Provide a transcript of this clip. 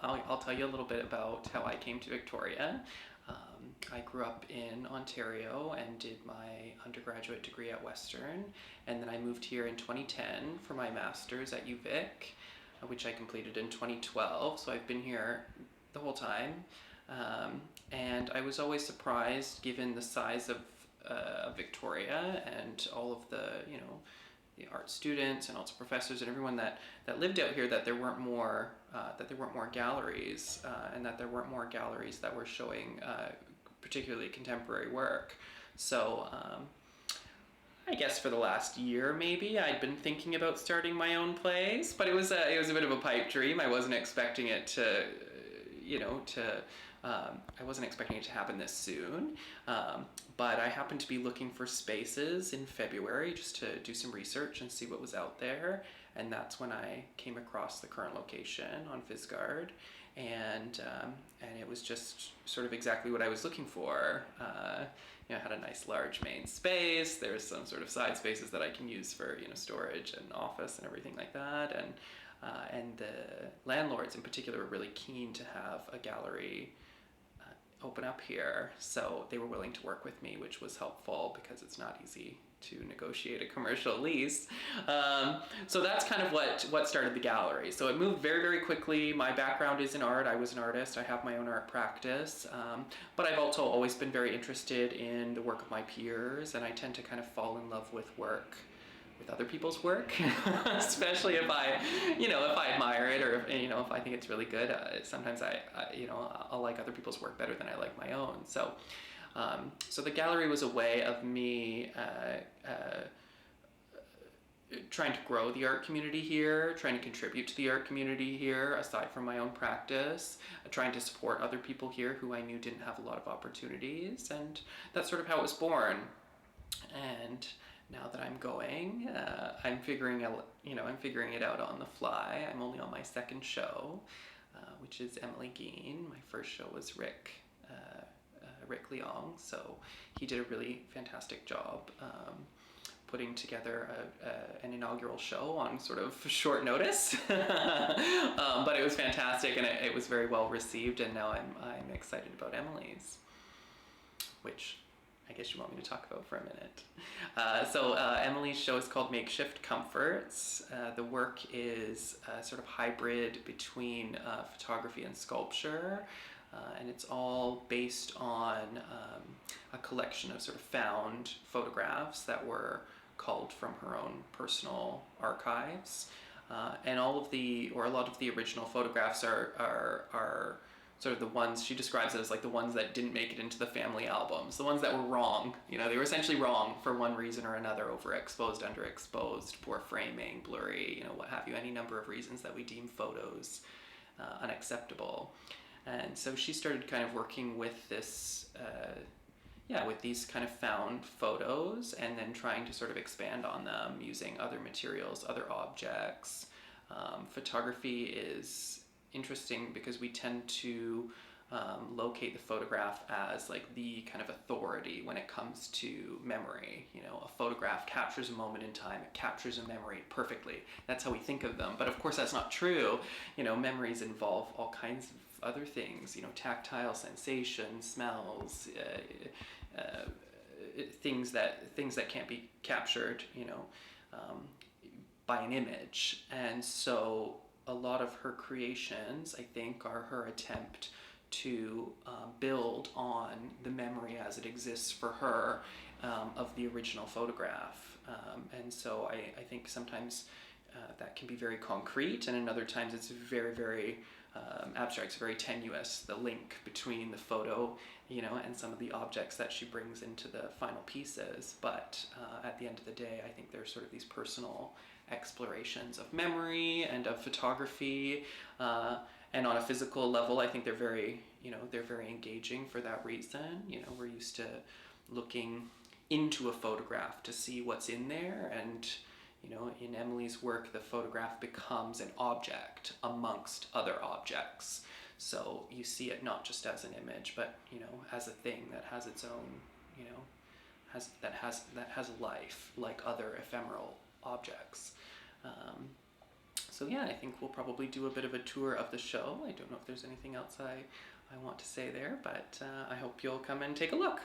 I'll tell you a little bit about how I came to Victoria. I grew up in Ontario and did my undergraduate degree at Western, and then I moved here in 2010 for my master's at UVic, which I completed in 2012. So I've been here the whole time, and I was always surprised, given the size of Victoria and all of the art students and also professors and everyone that lived out here, that there weren't more galleries, and that there weren't more galleries that were showing particularly contemporary work. So I guess for the last year, maybe, I'd been thinking about starting my own place, but it was a bit of a pipe dream. I wasn't expecting it I wasn't expecting it to happen this soon. But I happened to be looking for spaces in February just to do some research and see what was out there. And that's when I came across the current location on Fisgard. And it was just sort of exactly what I was looking for. It had a nice large main space. There's some sort of side spaces that I can use for, storage and office and everything like that. And the landlords in particular were really keen to have a gallery open up here, so they were willing to work with me, which was helpful because it's not easy to negotiate a commercial lease. So that's kind of what started the gallery. So it moved very, very quickly. My background is in art. I was an artist. I have my own art practice, but I've also always been very interested in the work of my peers, and I tend to kind of fall in love with other people's work, especially if I admire it, or if I think it's really good. Sometimes I'll like other people's work better than I like my own. So the gallery was a way of me trying to grow the art community here, trying to contribute to the art community here, aside from my own practice, trying to support other people here who I knew didn't have a lot of opportunities, and that's sort of how it was born. And now that I'm going, I'm figuring it out on the fly. I'm only on my second show, which is Emily Geen. My first show was Rick Leong, so he did a really fantastic job putting together an inaugural show on sort of short notice. But it was fantastic, and it was very well received, and now I'm excited about Emily's, which I guess you want me to talk about for a minute. So Emily's show is called Makeshift Comforts. The work is sort of hybrid between photography and sculpture, and it's all based on a collection of sort of found photographs that were culled from her own personal archives. And a lot of the original photographs are sort of the ones she describes it as, like the ones that didn't make it into the family albums, the ones that were wrong. They were essentially wrong for one reason or another: overexposed, underexposed, poor framing, blurry, what have you, any number of reasons that we deem photos unacceptable. And so she started kind of working with this, with these kind of found photos, and then trying to sort of expand on them using other materials, other objects. Photography is interesting because we tend to locate the photograph as like the kind of authority when it comes to memory. A photograph captures a moment in time, it captures a memory perfectly. That's how we think of them. But of course that's not true. Memories involve all kinds of other things, tactile sensations, smells, things that can't be captured, by an image. And so a lot of her creations, I think, are her attempt to build on the memory as it exists for her of the original photograph. And so I think sometimes that can be very concrete, and in other times it's very, very abstract, it's very tenuous, the link between the photo, and some of the objects that she brings into the final pieces. But at the end of the day, I think there's sort of these personal explorations of memory and of photography, and on a physical level, I think they're very engaging for that reason. We're used to looking into a photograph to see what's in there, and in Emily's work, the photograph becomes an object amongst other objects. So you see it not just as an image, but as a thing that has its own, that has life, like other ephemeral objects. So yeah, I think we'll probably do a bit of a tour of the show. I don't know if there's anything else I want to say there, but I hope you'll come and take a look.